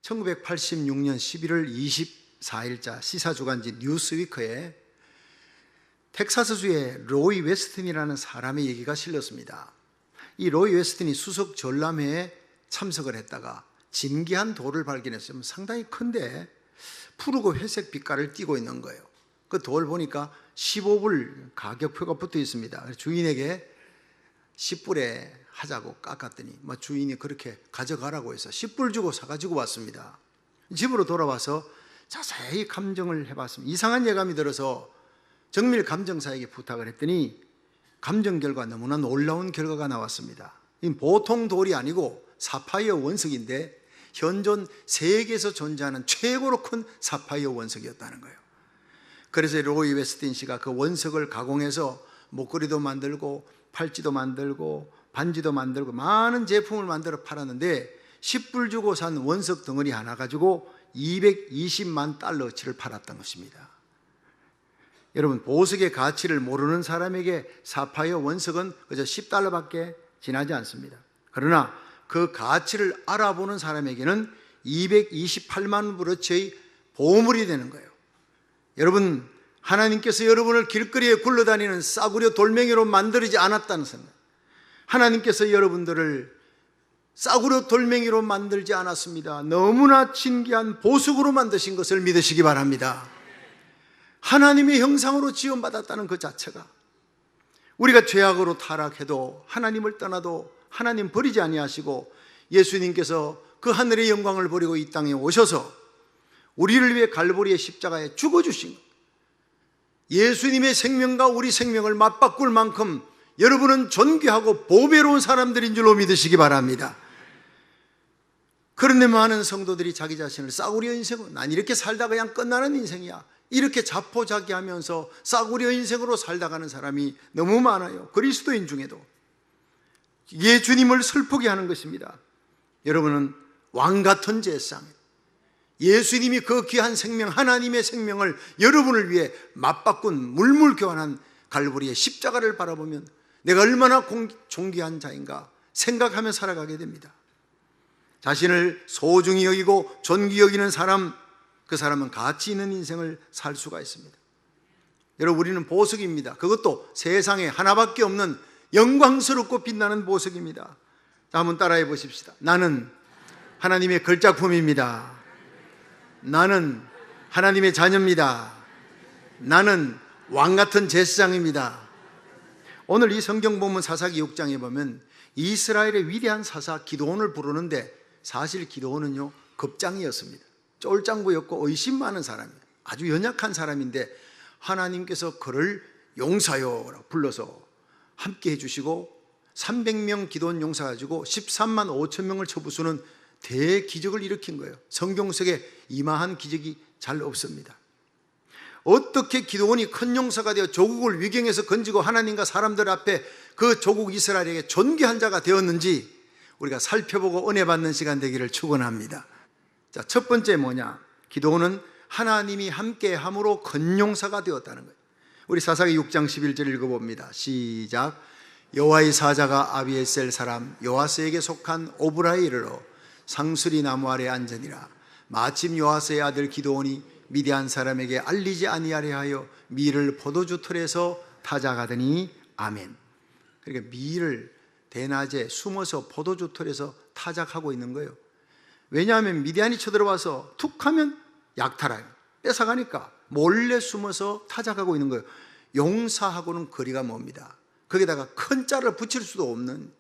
1986년 11월 24일자 시사주간지 뉴스위크에 텍사스주의 로이 웨스턴이라는 사람의 얘기가 실렸습니다. 이 로이 웨스턴이 수석 전람회에 참석을 했다가 진귀한 돌을 발견했어요. 상당히 큰데 푸르고 회색 빛깔을 띠고 있는 거예요. 그 돌 보니까 15불 가격표가 붙어 있습니다. 주인에게 10불에 하자고 깎았더니 주인이 그렇게 가져가라고 해서 10불 주고 사가지고 왔습니다. 집으로 돌아와서 자세히 감정을 해봤습니다. 이상한 예감이 들어서 정밀 감정사에게 부탁을 했더니 감정 결과 너무나 놀라운 결과가 나왔습니다. 이 보통 돌이 아니고 사파이어 원석인데 현존 세계에서 존재하는 최고로 큰 사파이어 원석이었다는 거예요. 그래서 로이 웨스턴 씨가 그 원석을 가공해서 목걸이도 만들고 팔찌도 만들고 반지도 만들고 많은 제품을 만들어 팔았는데 10불 주고 산 원석 덩어리 하나 가지고 220만 달러치를 팔았던 것입니다. 여러분, 보석의 가치를 모르는 사람에게 사파이어 원석은 그저 10달러밖에 지나지 않습니다. 그러나 그 가치를 알아보는 사람에게는 228만 불어치의 보물이 되는 거예요. 여러분, 하나님께서 여러분을 길거리에 굴러다니는 싸구려 돌멩이로 만들지 않았다는 생각. 하나님께서 여러분들을 싸구려 돌멩이로 만들지 않았습니다. 너무나 진귀한 보석으로 만드신 것을 믿으시기 바랍니다. 하나님의 형상으로 지음받았다는 그 자체가, 우리가 죄악으로 타락해도 하나님을 떠나도 하나님 버리지 아니하시고 예수님께서 그 하늘의 영광을 버리고 이 땅에 오셔서 우리를 위해 갈보리의 십자가에 죽어주신 것, 예수님의 생명과 우리 생명을 맞바꿀 만큼 여러분은 존귀하고 보배로운 사람들인 줄로 믿으시기 바랍니다. 그런데 많은 성도들이 자기 자신을 싸구려 인생으로, 난 이렇게 살다가 그냥 끝나는 인생이야, 이렇게 자포자기하면서 싸구려 인생으로 살다가는 사람이 너무 많아요. 그리스도인 중에도. 예수님을 슬프게 하는 것입니다. 여러분은 왕같은 제사장, 예수님이 그 귀한 생명, 하나님의 생명을 여러분을 위해 맞바꾼 물물교환한 갈보리의 십자가를 바라보면 내가 얼마나 존귀한 자인가 생각하며 살아가게 됩니다. 자신을 소중히 여기고 존귀 여기는 사람, 그 사람은 가치 있는 인생을 살 수가 있습니다. 여러분, 우리는 보석입니다. 그것도 세상에 하나밖에 없는 영광스럽고 빛나는 보석입니다. 자, 한번 따라해 보십시다. 나는 하나님의 걸작품입니다. 나는 하나님의 자녀입니다. 나는 왕같은 제사장입니다. 오늘 이 성경 본문 사사기 6장에 보면 이스라엘의 위대한 사사 기드온을 부르는데 사실 기드온은요, 급장이었습니다. 쫄장부였고 의심 많은 사람이에요. 아주 연약한 사람인데 하나님께서 그를 용사요라고 불러서 함께 해주시고 300명 기드온 용사 가지고 13만 5천 명을 쳐부수는 대기적을 일으킨 거예요. 성경 속에 이마한 기적이 잘 없습니다. 어떻게 기드온이 큰 용사가 되어 조국을 위경에서 건지고 하나님과 사람들 앞에 그 조국 이스라엘에게 존귀한 자가 되었는지 우리가 살펴보고 은혜 받는 시간 되기를 축원합니다. 자, 첫 번째 뭐냐? 기드온은 하나님이 함께함으로 큰 용사가 되었다는 거예요. 우리 사사기 6장 11절 읽어봅니다. 시작. 여호와의 사자가 아비에셀 사람 요아스에게 속한 오브라에 이르러 상수리 나무 아래 앉으니라. 마침 요아스의 아들 기드온이 미디안 사람에게 알리지 아니하려 하여 밀을 포도주 틀에서 타작하더니 아멘. 그러니까 밀을 대낮에 숨어서 포도주 틀에서 타작하고 있는 거예요. 왜냐하면 미디안이 쳐들어와서 툭 하면 약탈해요. 뺏어가니까 몰래 숨어서 타작하고 있는 거예요. 용사하고는 거리가 멉니다. 거기다가 큰 짤을 붙일 수도 없는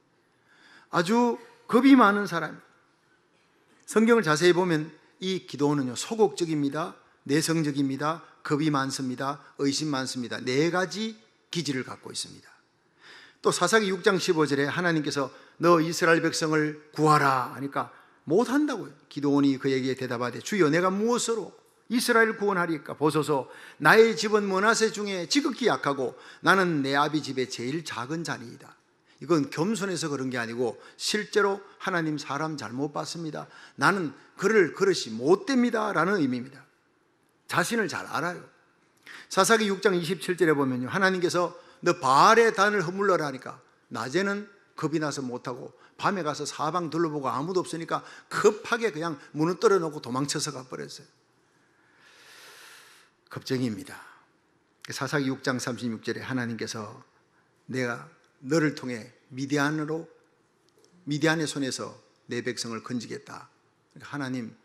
아주 겁이 많은 사람. 성경을 자세히 보면 이 기드온은요, 소극적입니다, 내성적입니다, 겁이 많습니다, 의심 많습니다. 네 가지 기질을 갖고 있습니다. 또 사사기 6장 15절에 하나님께서 너 이스라엘 백성을 구하라 하니까 못한다고요. 기드온이 그에게 대답하되 주여 내가 무엇으로 이스라엘을 구원하리까? 보소서 나의 집은 므낫세 중에 지극히 약하고 나는 내 아비 집에 제일 작은 자니이다. 이건 겸손해서 그런 게 아니고 실제로 하나님 사람 잘못 봤습니다. 나는 그를 그릇이 못됩니다 라는 의미입니다. 자신을 잘 알아요. 사사기 6장 27절에 보면요, 하나님께서 너 바알의 단을 허물러라 하니까 낮에는 겁이 나서 못하고 밤에 가서 사방 둘러보고 아무도 없으니까 급하게 그냥 문을 떨어놓고 도망쳐서 가버렸어요. 겁쟁이입니다. 사사기 6장 36절에 하나님께서 내가 너를 통해 미디안의 손에서 내 백성을 건지겠다. 하나님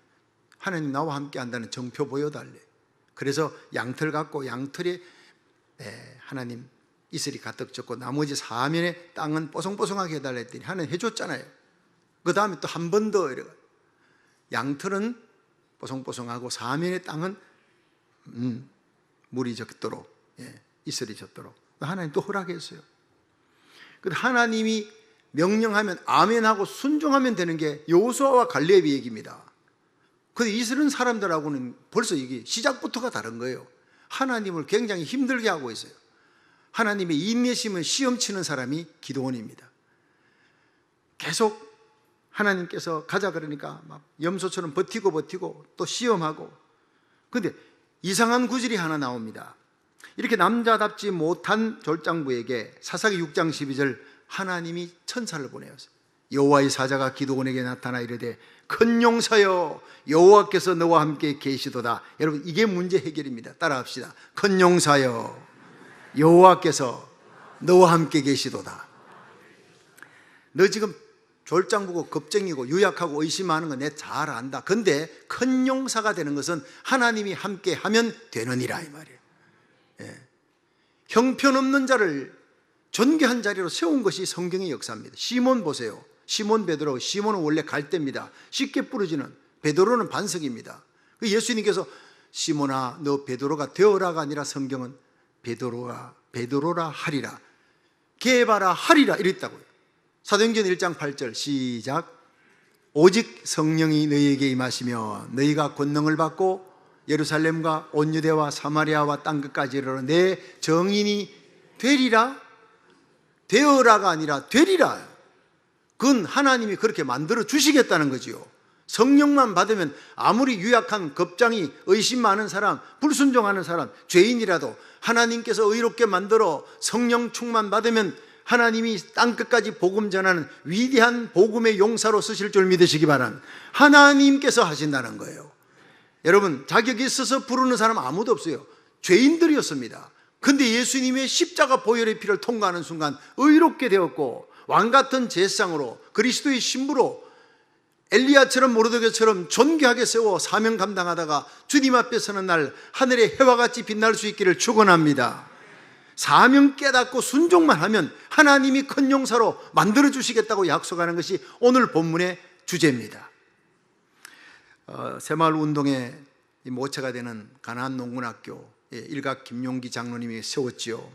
나와 함께 한다는 정표 보여달래. 그래서 양털 갖고 양털에 하나님 이슬이 가득 젖고 나머지 사면의 땅은 뽀송뽀송하게 해달라 했더니 하나님 해줬잖아요. 그 다음에 또 한 번 더 이래가 양털은 뽀송뽀송하고 사면의 땅은 물이 젖도록 이슬이 젖도록 하나님 또 허락했어요. 그런데 하나님이 명령하면 아멘하고 순종하면 되는 게 여호수아와 갈렙의 얘기입니다. 그런데 이스라엘 사람들하고는 벌써 이게 시작부터가 다른 거예요. 하나님을 굉장히 힘들게 하고 있어요. 하나님의 인내심을 시험치는 사람이 기드온입니다. 계속 하나님께서 가자 그러니까 막 염소처럼 버티고 또 시험하고. 그런데 이상한 구절이 하나 나옵니다. 이렇게 남자답지 못한 졸장부에게 사사기 6장 12절 하나님이 천사를 보내요. 여호와의 사자가 기드온에게 나타나 이르되 큰 용사여 여호와께서 너와 함께 계시도다. 여러분 이게 문제 해결입니다. 따라합시다. 큰 용사여 여호와께서 너와 함께 계시도다. 너 지금 졸장부고 겁쟁이고 유약하고 의심하는 거 내 잘 안다. 근데 큰 용사가 되는 것은 하나님이 함께 하면 되느니라 이 말이에요. 형편없는 자를 존귀한 자리로 세운 것이 성경의 역사입니다. 시몬 보세요. 시몬 베드로, 시몬은 원래 갈대입니다. 쉽게 부러지는, 베드로는 반석입니다. 예수님께서 시몬아 너 베드로가 되어라가 아니라 성경은 베드로라 하리라, 게바라 하리라 이랬다고요. 사도행전 1장 8절 시작. 오직 성령이 너희에게 임하시며 너희가 권능을 받고 예루살렘과 온 유대와 사마리아와 땅끝까지 이르러 내 정인이 되리라. 되어라가 아니라 되리라. 그건 하나님이 그렇게 만들어 주시겠다는 거지요. 성령만 받으면 아무리 유약한 겁장이 의심 많은 사람, 불순종하는 사람, 죄인이라도 하나님께서 의롭게 만들어 성령 충만 받으면 하나님이 땅끝까지 복음 전하는 위대한 복음의 용사로 쓰실 줄 믿으시기 바랍니다. 하나님께서 하신다는 거예요. 여러분 자격이 있어서 부르는 사람 아무도 없어요. 죄인들이었습니다. 근데 예수님의 십자가 보혈의 피를 통과하는 순간 의롭게 되었고 왕같은 제사장으로 그리스도의 신부로 엘리야처럼 모르드게처럼 존귀하게 세워 사명 감당하다가 주님 앞에 서는 날 하늘의 해와 같이 빛날 수 있기를 축원합니다. 사명 깨닫고 순종만 하면 하나님이 큰 용사로 만들어 주시겠다고 약속하는 것이 오늘 본문의 주제입니다. 새마을 운동의 모체가 되는 가나안 농군학교 일각 김용기 장로님이 세웠지요.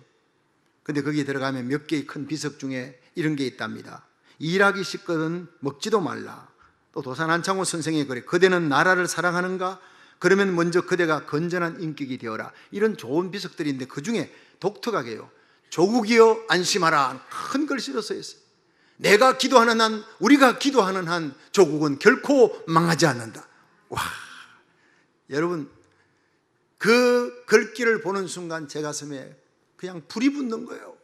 근데 거기에 들어가면 몇 개의 큰 비석 중에 이런 게 있답니다. 일하기 쉽거든 먹지도 말라. 또 도산 안창호 선생의 글에 그대는 나라를 사랑하는가? 그러면 먼저 그대가 건전한 인격이 되어라. 이런 좋은 비석들인데 그 중에 독특하게요, 조국이여 안심하라 큰 글씨로 써 있어요. 내가 기도하는 한, 우리가 기도하는 한 조국은 결코 망하지 않는다. 와, 여러분 그 글귀를 보는 순간 제 가슴에 그냥 불이 붙는 거예요.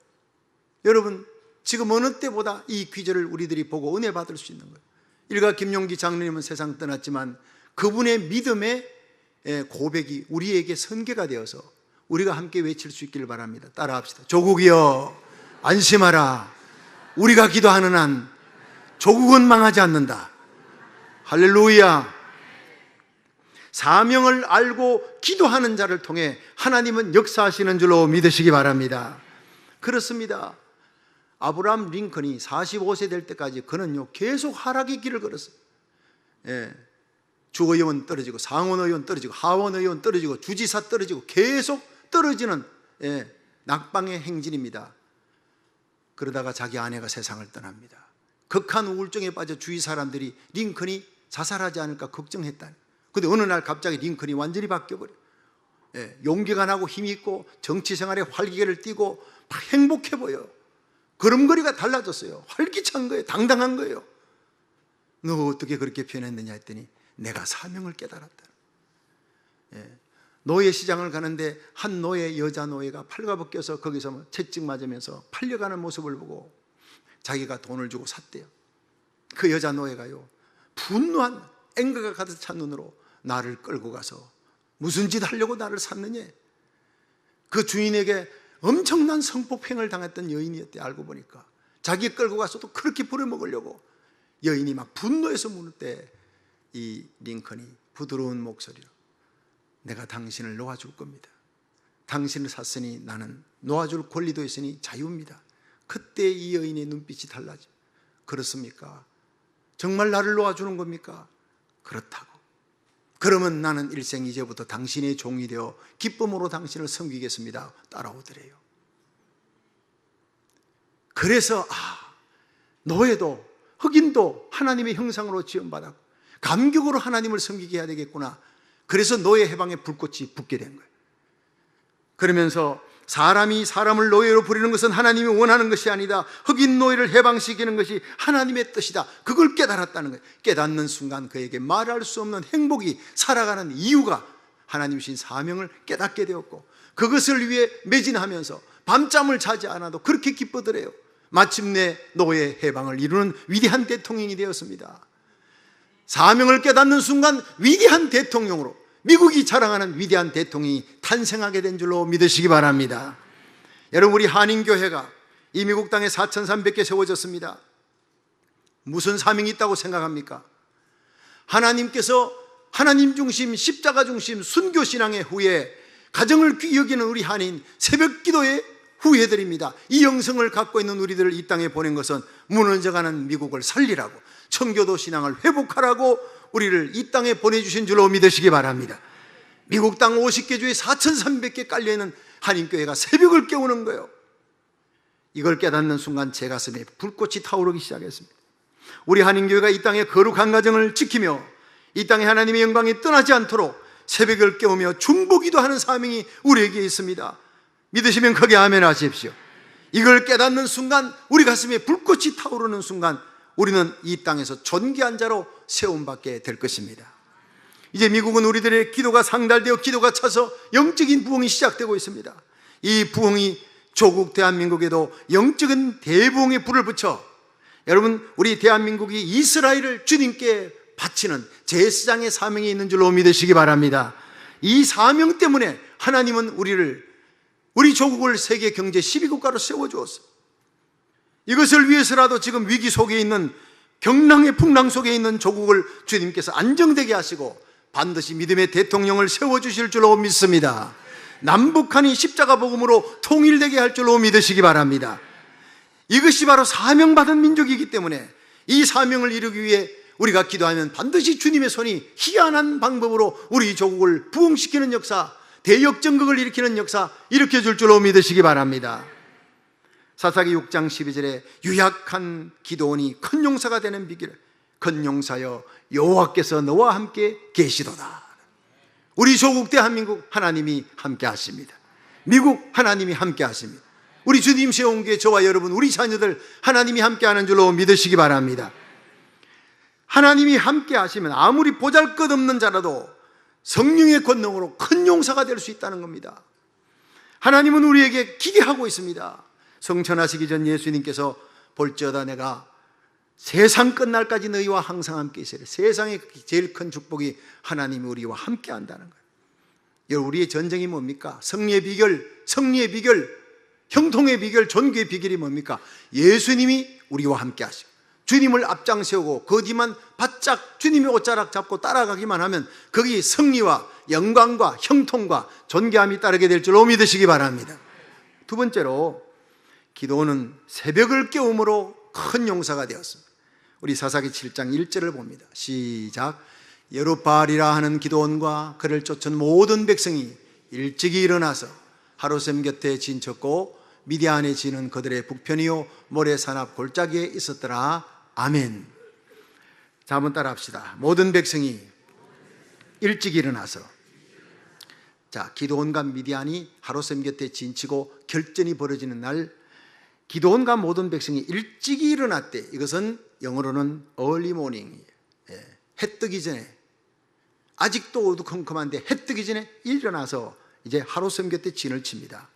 여러분 지금 어느 때보다 이 귀절을 우리들이 보고 은혜 받을 수 있는 거예요. 일가 김용기 장로님은 세상 떠났지만 그분의 믿음의 고백이 우리에게 선계가 되어서 우리가 함께 외칠 수 있기를 바랍니다. 따라합시다. 조국이여 안심하라. 우리가 기도하는 한 조국은 망하지 않는다. 할렐루야. 사명을 알고 기도하는 자를 통해 하나님은 역사하시는 줄로 믿으시기 바랍니다. 그렇습니다. 아브라함 링컨이 45세 될 때까지 그는요 계속 하락의 길을 걸었어요. 주의원 떨어지고 상원의원 떨어지고 하원의원 떨어지고 주지사 떨어지고 계속 떨어지는 낙방의 행진입니다. 그러다가 자기 아내가 세상을 떠납니다. 극한 우울증에 빠져 주위 사람들이 링컨이 자살하지 않을까 걱정했다. 근데 어느 날 갑자기 링컨이 완전히 바뀌어버려요. 용기가 나고 힘이 있고 정치 생활에 활기를 띠고 막 행복해 보여요. 걸음걸이가 달라졌어요. 활기찬 거예요. 당당한 거예요. 너 어떻게 그렇게 표현했느냐 했더니 내가 사명을 깨달았다. 노예 시장을 가는데 한 노예, 여자 노예가 팔과 벗겨서 거기서 채찍 맞으면서 팔려가는 모습을 보고 자기가 돈을 주고 샀대요. 그 여자 노예가요, 분노한 앵거가 가득 찬 눈으로 나를 끌고 가서 무슨 짓 하려고 나를 샀느냐. 그 주인에게 엄청난 성폭행을 당했던 여인이었대. 알고 보니까 자기 끌고 가서도 그렇게 부려먹으려고. 여인이 막 분노해서 물을 때 이 링컨이 부드러운 목소리로 내가 당신을 놓아줄 겁니다. 당신을 샀으니 나는 놓아줄 권리도 있으니 자유입니다. 그때 이 여인의 눈빛이 달라져. 그렇습니까? 정말 나를 놓아주는 겁니까? 그렇다고. 그러면 나는 일생 이제부터 당신의 종이 되어 기쁨으로 당신을 섬기겠습니다. 따라오더래요. 그래서 노예도 흑인도 하나님의 형상으로 지음받았고 감격으로 하나님을 섬기게 해야 되겠구나. 그래서 노예 해방의 불꽃이 붙게 된 거예요. 그러면서 사람이 사람을 노예로 부리는 것은 하나님이 원하는 것이 아니다. 흑인 노예를 해방시키는 것이 하나님의 뜻이다. 그걸 깨달았다는 거예요. 깨닫는 순간 그에게 말할 수 없는 행복이, 살아가는 이유가 하나님 주신 사명을 깨닫게 되었고, 그것을 위해 매진하면서 밤잠을 자지 않아도 그렇게 기쁘더래요. 마침내 노예 해방을 이루는 위대한 대통령이 되었습니다. 사명을 깨닫는 순간 위대한 대통령으로, 미국이 자랑하는 위대한 대통령이 탄생하게 된 줄로 믿으시기 바랍니다. 여러분, 우리 한인교회가 이 미국 땅에 4,300개 세워졌습니다. 무슨 사명이 있다고 생각합니까? 하나님께서 하나님 중심, 십자가 중심 순교신앙의 후에 가정을 귀히 여기는 우리 한인 새벽기도의 후예들입니다. 이 영성을 갖고 있는 우리들을 이 땅에 보낸 것은 무너져가는 미국을 살리라고, 청교도 신앙을 회복하라고 우리를 이 땅에 보내주신 줄로 믿으시기 바랍니다. 미국 땅 50개 주에 4,300개 깔려있는 한인교회가 새벽을 깨우는 거예요. 이걸 깨닫는 순간 제 가슴에 불꽃이 타오르기 시작했습니다. 우리 한인교회가 이 땅의 거룩한 가정을 지키며 이 땅에 하나님의 영광이 떠나지 않도록 새벽을 깨우며 중보기도하는 사명이 우리에게 있습니다. 믿으시면 크게 아멘 하십시오. 이걸 깨닫는 순간, 우리 가슴에 불꽃이 타오르는 순간 우리는 이 땅에서 존귀한 자로 세움받게 될 것입니다. 이제 미국은 우리들의 기도가 상달되어 기도가 차서 영적인 부흥이 시작되고 있습니다. 이 부흥이 조국 대한민국에도 영적인 대부흥의 불을 붙여, 여러분, 우리 대한민국이 이스라엘을 주님께 바치는 제사장의 사명이 있는 줄로 믿으시기 바랍니다. 이 사명 때문에 하나님은 우리 조국을 세계 경제 12국가로 세워주었어요. 이것을 위해서라도 지금 위기 속에 있는, 경랑의 풍랑 속에 있는 조국을 주님께서 안정되게 하시고 반드시 믿음의 대통령을 세워주실 줄로 믿습니다. 남북한이 십자가 복음으로 통일되게 할 줄로 믿으시기 바랍니다. 이것이 바로 사명받은 민족이기 때문에 이 사명을 이루기 위해 우리가 기도하면 반드시 주님의 손이 희한한 방법으로 우리 조국을 부흥시키는 역사, 대역전극을 일으키는 역사 일으켜줄 줄로 믿으시기 바랍니다. 사사기 6장 12절에 유약한 기도원이 큰 용사가 되는 비결, 큰 용사여 여호와께서 너와 함께 계시도다. 우리 조국 대한민국 하나님이 함께 하십니다. 미국 하나님이 함께 하십니다. 우리 주님 세운 교회, 저와 여러분, 우리 자녀들 하나님이 함께 하는 줄로 믿으시기 바랍니다. 하나님이 함께 하시면 아무리 보잘것없는 자라도 성령의 권능으로 큰 용사가 될 수 있다는 겁니다. 하나님은 우리에게 기대하고 있습니다. 성천하시기 전 예수님께서 볼지어다 내가 세상 끝날까지 너희와 항상 함께 있으리라. 세상의 제일 큰 축복이 하나님이 우리와 함께 한다는 거예요. 여러분, 우리의 전쟁이 뭡니까? 승리의 비결, 형통의 비결, 존귀의 비결이 뭡니까? 예수님이 우리와 함께 하시고 주님을 앞장 세우고 그 뒤만 바짝 주님의 옷자락 잡고 따라가기만 하면 거기 승리와 영광과 형통과 존귀함이 따르게 될 줄로 믿으시기 바랍니다. 두 번째로, 기도는 새벽을 깨움으로 큰 용사가 되었습니다. 우리 사사기 7장 1절을 봅니다. 시작. 여룻바알이라 하는 기도원과 그를 쫓은 모든 백성이 일찍이 일어나서 하루샘 곁에 진쳤고 미디안에 지는 그들의 북편이요 모래산 앞 골짜기에 있었더라. 아멘. 자, 한번 따라 합시다. 모든 백성이 일찍 일어나서. 자, 기드온과 미디안이 하루샘 곁에 진치고 결전이 벌어지는 날, 기드온과 모든 백성이 일찍이 일어났대. 이것은 영어로는 early morning, 해 뜨기 전에, 아직도 어두컴컴한데 해 뜨기 전에 일어나서 이제 하루샘 곁에 진을 칩니다.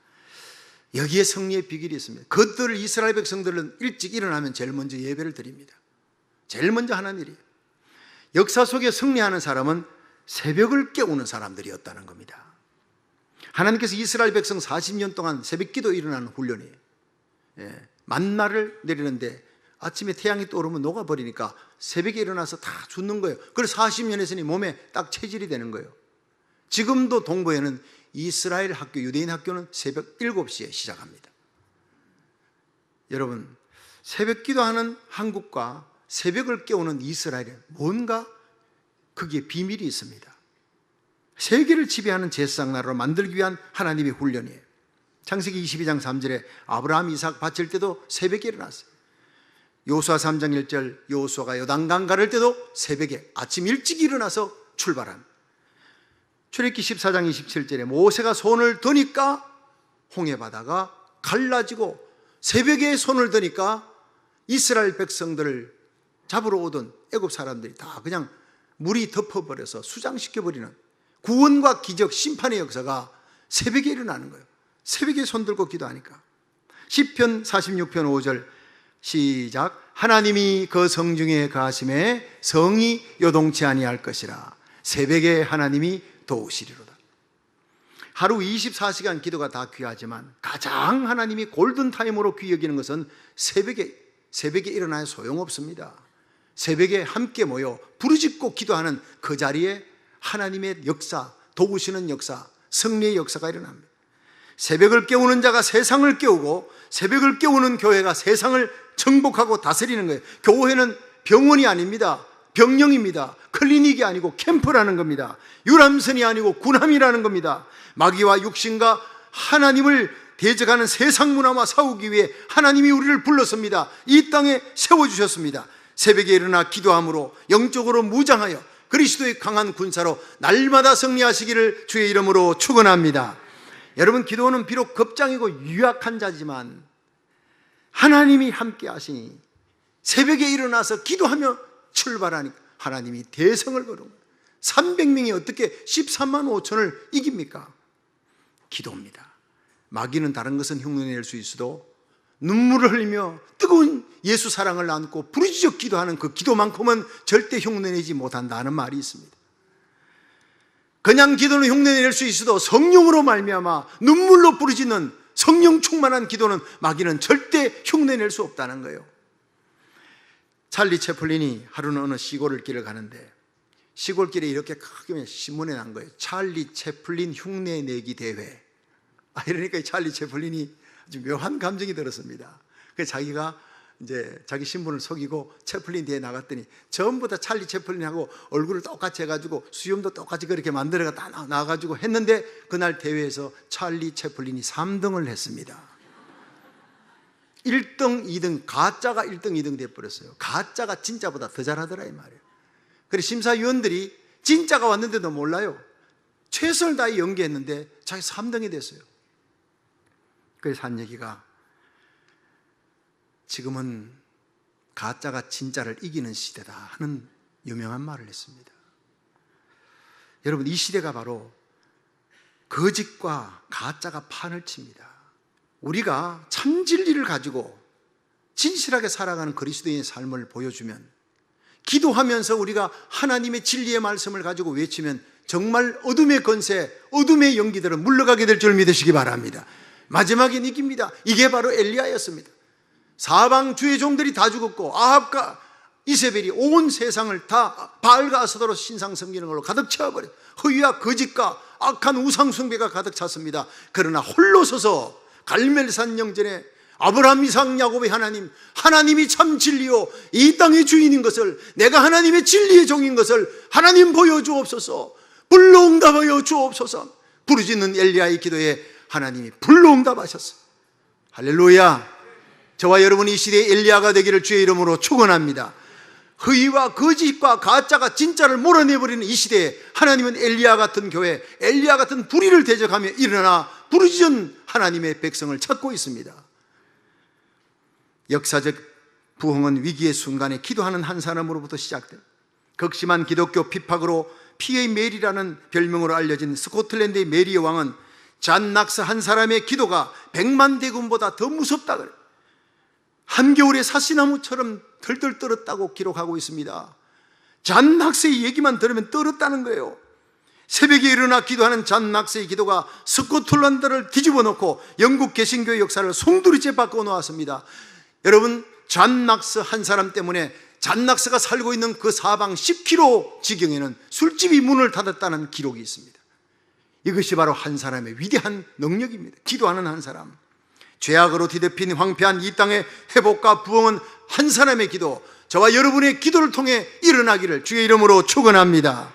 여기에 승리의 비결이 있습니다. 그들 이스라엘 백성들은 일찍 일어나면 제일 먼저 예배를 드립니다. 제일 먼저 하는 일이에요. 역사 속에 승리하는 사람은 새벽을 깨우는 사람들이었다는 겁니다. 하나님께서 이스라엘 백성 40년 동안 새벽기도 일어나는 훈련이에요. 만나를 내리는데 아침에 태양이 떠오르면 녹아버리니까 새벽에 일어나서 다 죽는 거예요. 그래서 40년 했으니 몸에 딱 체질이 되는 거예요. 지금도 동부에는 이스라엘 학교, 유대인 학교는 새벽 7시에 시작합니다. 여러분, 새벽 기도하는 한국과 새벽을 깨우는 이스라엘에 뭔가 거기에 비밀이 있습니다. 세계를 지배하는 제사장 나라로 만들기 위한 하나님의 훈련이에요. 창세기 22장 3절에 아브라함 이삭 바칠 때도 새벽에 일어났어요. 여호수아 3장 1절 여호수아가 요단강 가를 때도 새벽에 아침 일찍 일어나서 출발합니다. 출애굽기 14장 27절에 모세가 손을 드니까 홍해바다가 갈라지고 새벽에 손을 드니까 이스라엘 백성들을 잡으러 오던 애굽 사람들이 다 그냥 물이 덮어버려서 수장시켜버리는 구원과 기적, 심판의 역사가 새벽에 일어나는 거예요. 새벽에 손 들고 기도하니까. 시편 46편 5절 시작. 하나님이 그 성중에 거하심에 성이 요동치 아니할 것이라. 새벽에 하나님이 도우시리로다. 하루 24시간 기도가 다 귀하지만 가장 하나님이 골든타임으로 귀히 여기는 것은 새벽에 일어나야 소용없습니다. 새벽에 함께 모여 부르짖고 기도하는 그 자리에 하나님의 역사, 도우시는 역사, 승리의 역사가 일어납니다. 새벽을 깨우는 자가 세상을 깨우고 새벽을 깨우는 교회가 세상을 정복하고 다스리는 거예요. 교회는 병원이 아닙니다. 병영입니다. 클리닉이 아니고 캠프라는 겁니다. 유람선이 아니고 군함이라는 겁니다. 마귀와 육신과 하나님을 대적하는 세상 문화와 싸우기 위해 하나님이 우리를 불렀습니다. 이 땅에 세워주셨습니다. 새벽에 일어나 기도함으로 영적으로 무장하여 그리스도의 강한 군사로 날마다 승리하시기를 주의 이름으로 축원합니다. 여러분, 기도는 비록 겁장이고 유약한 자지만 하나님이 함께 하시니 새벽에 일어나서 기도하며 출발하니까 하나님이 대성을 거둔 300명이 어떻게 13만 5천을 이깁니까? 기도입니다. 마귀는 다른 것은 흉내낼 수 있어도 눈물을 흘리며 뜨거운 예수 사랑을 안고 부르짖어 기도하는 그 기도만큼은 절대 흉내내지 못한다는 말이 있습니다. 그냥 기도는 흉내낼 수 있어도 성령으로 말미암아 눈물로 부르짖는 성령 충만한 기도는 마귀는 절대 흉내낼 수 없다는 거예요. 찰리 채플린이 하루는 어느 시골을 길을 가는데 시골길에 이렇게 크게 신문에 난 거예요. 찰리 채플린 흉내내기 대회. 이러니까 찰리 채플린이 아주 묘한 감정이 들었습니다. 그래서 자기가 이제 자기 신분을 속이고 채플린 대회에 나갔더니 전부 다 찰리 채플린하고 얼굴을 똑같이 해가지고 수염도 똑같이 그렇게 만들어가 다 나와가지고 했는데 그날 대회에서 찰리 채플린이 3등을 했습니다. 1등, 2등, 가짜가 1등, 2등 돼버렸어요. 가짜가 진짜보다 더 잘하더라 이 말이에요. 그래서 심사위원들이 진짜가 왔는데도 몰라요. 최선을 다해 연기했는데 자기 3등이 됐어요. 그래서 한 얘기가 지금은 가짜가 진짜를 이기는 시대다 하는 유명한 말을 했습니다. 여러분, 이 시대가 바로 거짓과 가짜가 판을 칩니다. 우리가 참 진리를 가지고 진실하게 살아가는 그리스도인의 삶을 보여주면, 기도하면서 우리가 하나님의 진리의 말씀을 가지고 외치면 정말 어둠의 권세, 어둠의 연기들은 물러가게 될 줄 믿으시기 바랍니다. 마지막엔 이깁니다. 이게 바로 엘리야였습니다. 사방 주의 종들이 다 죽었고 아합과 이세벨이 온 세상을 다 바알과 아스도로 신상 섬기는 걸로 가득 채워버려 허위와 거짓과 악한 우상 숭배가 가득 찼습니다. 그러나 홀로 서서 갈멜산 영전에 아브라함, 이삭, 야곱의 하나님, 하나님이 참 진리요 이 땅의 주인인 것을, 내가 하나님의 진리의 종인 것을 하나님 보여주옵소서, 불로 응답하여 주옵소서. 부르짖는 엘리야의 기도에 하나님이 불로 응답하셨어요. 할렐루야. 저와 여러분이 이 시대의 엘리야가 되기를 주의 이름으로 축원합니다. 허위와 거짓과 가짜가 진짜를 몰아내버리는 이 시대에 하나님은 엘리야 같은 교회, 엘리야 같은 불의를 대적하며 일어나 부르짖은 하나님의 백성을 찾고 있습니다. 역사적 부흥은 위기의 순간에 기도하는 한 사람으로부터 시작돼요. 극심한 기독교 핍박으로 피의 메리라는 별명으로 알려진 스코틀랜드의 메리의 왕은 잔 낙스 한 사람의 기도가 100만 대군보다 더 무섭다 그래. 한겨울에 사시나무처럼 덜덜 떨었다고 기록하고 있습니다. 잔 낙서의 얘기만 들으면 떨었다는 거예요. 새벽에 일어나 기도하는 잔 낙서의 기도가 스코틀랜드를 뒤집어 놓고 영국 개신교의 역사를 송두리째 바꿔 놓았습니다. 여러분, 잔 낙서 한 사람 때문에 잔 낙서가 살고 있는 그 사방 10km 지경에는 술집이 문을 닫았다는 기록이 있습니다. 이것이 바로 한 사람의 위대한 능력입니다. 기도하는 한 사람. 죄악으로 뒤덮인 황폐한 이 땅의 회복과 부흥은 한 사람의 기도, 저와 여러분의 기도를 통해 일어나기를 주의 이름으로 축원합니다.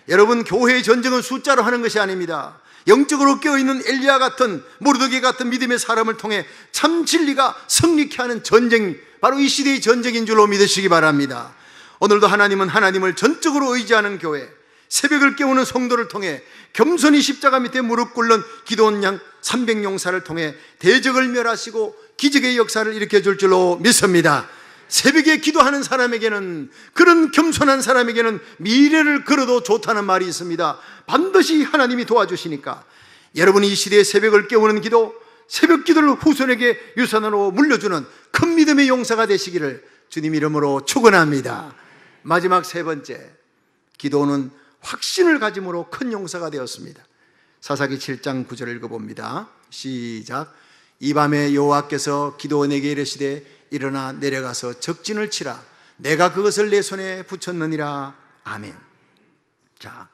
여러분, 교회의 전쟁은 숫자로 하는 것이 아닙니다. 영적으로 깨어있는 엘리야 같은, 모르드게 같은 믿음의 사람을 통해 참 진리가 승리케 하는 전쟁, 바로 이 시대의 전쟁인 줄로 믿으시기 바랍니다. 오늘도 하나님은 하나님을 전적으로 의지하는 교회, 새벽을 깨우는 성도를 통해 겸손히 십자가 밑에 무릎 꿇는 기도원 양 300용사를 통해 대적을 멸하시고 기적의 역사를 일으켜 줄 줄로 믿습니다. 새벽에 기도하는 사람에게는, 그런 겸손한 사람에게는 미래를 걸어도 좋다는 말이 있습니다. 반드시 하나님이 도와주시니까 여러분이 이 시대의 새벽을 깨우는 기도, 새벽 기도를 후손에게 유산으로 물려주는 큰 믿음의 용사가 되시기를 주님 이름으로 축원합니다. 마지막 세 번째, 기도는 확신을 가짐으로 큰 용사가 되었습니다. 사사기 7장 9절을 읽어봅니다. 시작. 이 밤에 여호와께서 기도원에게 이르시되 일어나 내려가서 적진을 치라. 내가 그것을 내 손에 붙였느니라. 아멘. 자,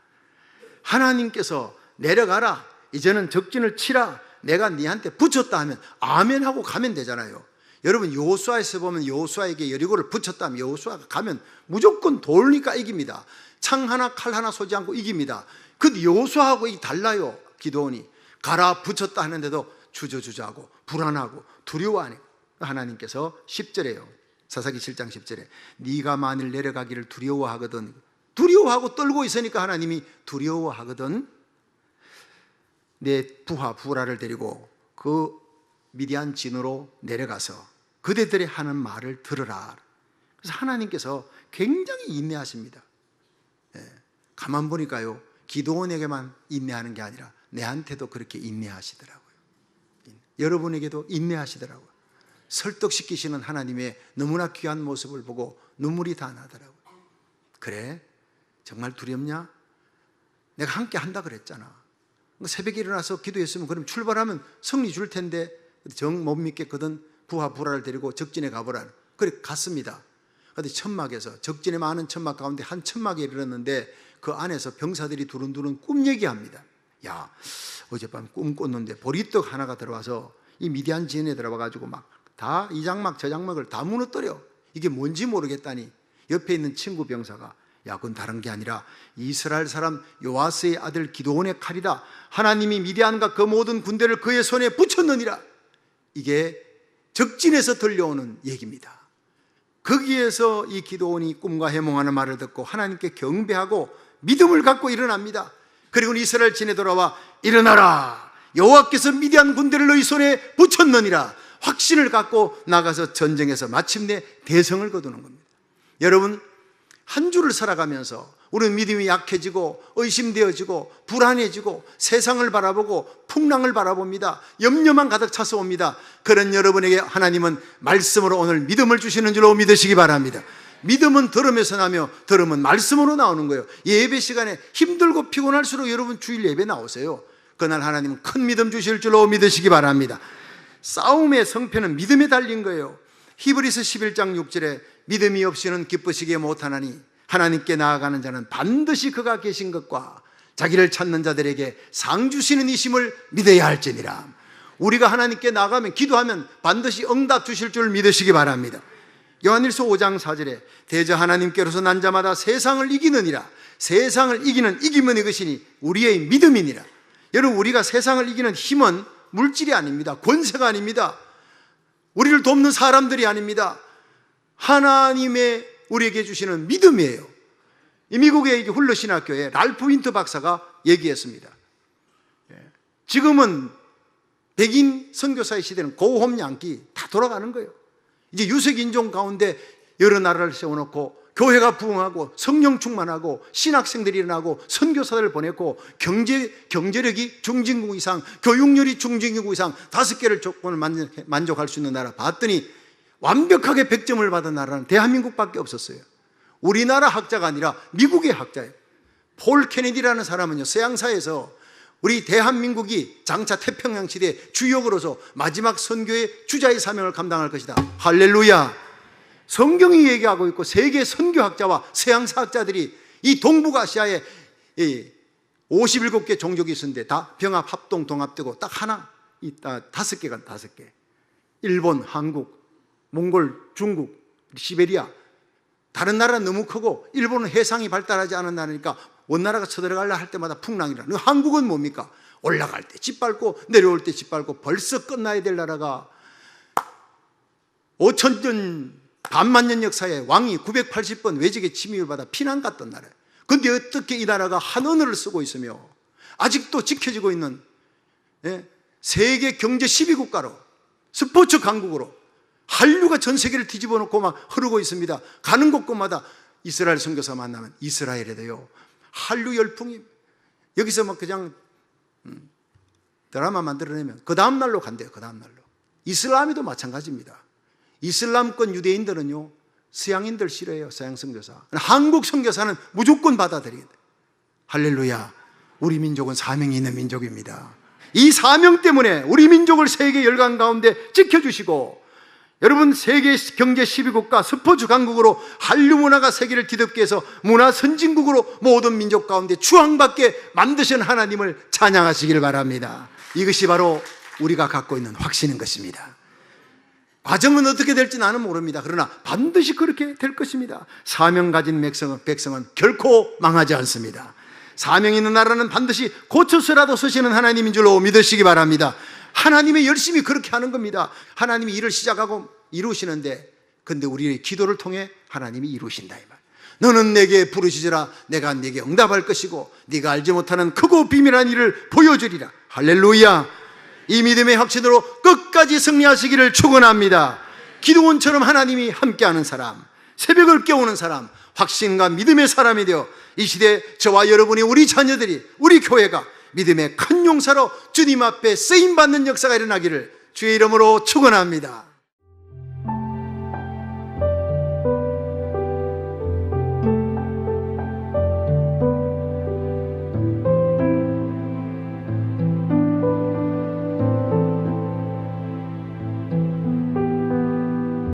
하나님께서 내려가라, 이제는 적진을 치라, 내가 네한테 붙였다 하면 아멘 하고 가면 되잖아요. 여러분, 여호수아에서 보면 여호수아에게 여리고를 붙였다면 여호수아가 가면 무조건 돌니까 이깁니다. 창 하나 칼 하나 쏘지 않고 이깁니다. 근데 여호수아하고 이게 달라요. 기도원이 가라 붙였다 하는데도 주저주저하고 불안하고 두려워하니 하나님께서 10절에요. 사사기 7장 10절에 네가 만일 내려가기를 두려워하거든, 두려워하고 떨고 있으니까 하나님이 두려워하거든, 내 부하 부라를 데리고 그 미디안 진으로 내려가서 그대들이 하는 말을 들으라. 그래서 하나님께서 굉장히 인내하십니다. 가만 보니까요, 기도원에게만 인내하는 게 아니라 내한테도 그렇게 인내하시더라고요. 여러분에게도 인내하시더라고요. 설득시키시는 하나님의 너무나 귀한 모습을 보고 눈물이 다 나더라고요. 그래? 정말 두렵냐? 내가 함께 한다 그랬잖아. 새벽에 일어나서 기도했으면 그럼 출발하면 승리 줄 텐데 정 못 믿겠거든. 부하 부라를 데리고 적진에 가보라. 그래 갔습니다. 그런데 천막에서, 적진의 많은 천막 가운데 한 천막에 이르렀는데 그 안에서 병사들이 두른두른 꿈 얘기합니다. 야, 어젯밤 꿈 꿨는데 보리떡 하나가 들어와서 이 미디안 진에 들어와가지고 막 다 이 장막 저 장막을 다 무너뜨려. 이게 뭔지 모르겠다니 옆에 있는 친구 병사가, 야, 그건 다른 게 아니라 이스라엘 사람 요아스의 아들 기드온의 칼이다. 하나님이 미디안과 그 모든 군대를 그의 손에 붙였느니라. 이게 적진에서 들려오는 얘기입니다. 거기에서 이 기드온이 꿈과 해몽하는 말을 듣고 하나님께 경배하고 믿음을 갖고 일어납니다. 그리고 이스라엘 진에 돌아와 일어나라, 여호와께서 미디안 군대를 너희 손에 붙였느니라. 확신을 갖고 나가서 전쟁에서 마침내 대성을 거두는 겁니다. 여러분, 한 주를 살아가면서 우리는 믿음이 약해지고 의심되어지고 불안해지고 세상을 바라보고 풍랑을 바라봅니다. 염려만 가득 차서 옵니다. 그런 여러분에게 하나님은 말씀으로 오늘 믿음을 주시는 줄로 믿으시기 바랍니다. 믿음은 들음에서 나며 들음은 말씀으로 나오는 거예요. 예배 시간에 힘들고 피곤할수록 여러분 주일 예배 나오세요. 그날 하나님은 큰 믿음 주실 줄로 믿으시기 바랍니다. 싸움의 성패는 믿음에 달린 거예요. 히브리서 11장 6절에 믿음이 없이는 기쁘시게 못하나니 하나님께 나아가는 자는 반드시 그가 계신 것과 자기를 찾는 자들에게 상 주시는 이심을 믿어야 할지니라. 우리가 하나님께 나가면, 기도하면 반드시 응답 주실 줄 믿으시기 바랍니다. 요한일서 5장 4절에 대저 하나님께로서 난 자마다 세상을 이기느니라. 세상을 이기는 이기면 이것이니 우리의 믿음이니라. 여러분, 우리가 세상을 이기는 힘은 물질이 아닙니다. 권세가 아닙니다. 우리를 돕는 사람들이 아닙니다. 하나님의 우리에게 주시는 믿음이에요. 이 미국의 훌러신학교에 랄프 윈터 박사가 얘기했습니다. 지금은 백인 선교사의 시대는 고홈 양기 다 돌아가는 거예요. 이제 유색 인종 가운데 여러 나라를 세워놓고 교회가 부흥하고 성령 충만하고 신학생들이 일어나고 선교사들을 보냈고 경제력이 중진국 이상, 교육열이 중진국 이상 5개를 조건을 만족할 수 있는 나라 봤더니 완벽하게 100점을 받은 나라는 대한민국밖에 없었어요. 우리나라 학자가 아니라 미국의 학자예요. 폴 케네디라는 사람은요, 서양사에서 우리 대한민국이 장차 태평양 시대 주역으로서 마지막 선교의 주자의 사명을 감당할 것이다. 할렐루야. 성경이 얘기하고 있고 세계 선교학자와 서양사학자들이 이 동북아시아에 57개 종족이 있었는데 다 병합, 합동, 동합되고 딱 하나, 5개가 5개. 일본, 한국, 몽골, 중국, 시베리아. 다른 나라는 너무 크고 일본은 해상이 발달하지 않은 나라니까 원나라가 쳐들어가려 할 때마다 풍랑이라. 한국은 뭡니까? 올라갈 때 짓밟고 내려올 때 짓밟고 벌써 끝나야 될 나라가 5천년 반만년 역사에 왕이 980번 외적의 침입을 받아 피난 갔던 나라예요. 그런데 어떻게 이 나라가 한 언어를 쓰고 있으며 아직도 지켜지고 있는 세계 경제 12국가로 스포츠 강국으로 한류가 전 세계를 뒤집어 놓고 막 흐르고 있습니다. 가는 곳곳마다 이스라엘 선교사 만나면 이스라엘에도요 한류 열풍이 여기서 막 그냥 드라마 만들어내면 그 다음 날로 간대요. 그 다음 날로. 이슬람에도 마찬가지입니다. 이슬람권 유대인들은요 서양인들 싫어해요. 서양 선교사. 한국 선교사는 무조건 받아들여야 돼요. 할렐루야. 우리 민족은 사명이 있는 민족입니다. 이 사명 때문에 우리 민족을 세계 열강 가운데 지켜주시고 여러분 세계 경제 12국가 스포츠 강국으로 한류 문화가 세계를 뒤덮게 해서 문화 선진국으로 모든 민족 가운데 추앙받게 만드신 하나님을 찬양하시길 바랍니다. 이것이 바로 우리가 갖고 있는 확신인 것입니다. 과정은 어떻게 될지 나는 모릅니다. 그러나 반드시 그렇게 될 것입니다. 사명 가진 백성은 결코 망하지 않습니다. 사명 있는 나라는 반드시 고쳐서라도 쓰시는 하나님인 줄로 믿으시기 바랍니다. 하나님이 열심히 그렇게 하는 겁니다. 하나님이 일을 시작하고 이루시는데 근데 우리의 기도를 통해 하나님이 이루신다 이 말. 너는 내게 부르시리라 내가 네게 응답할 것이고 네가 알지 못하는 크고 비밀한 일을 보여주리라. 할렐루야. 이 믿음의 확신으로 끝까지 승리하시기를 축원합니다. 기도원처럼 하나님이 함께하는 사람, 새벽을 깨우는 사람, 확신과 믿음의 사람이 되어 이 시대 저와 여러분이 우리 자녀들이 우리 교회가 믿음의 큰 용사로 주님 앞에 쓰임받는 역사가 일어나기를 주의 이름으로 축원합니다.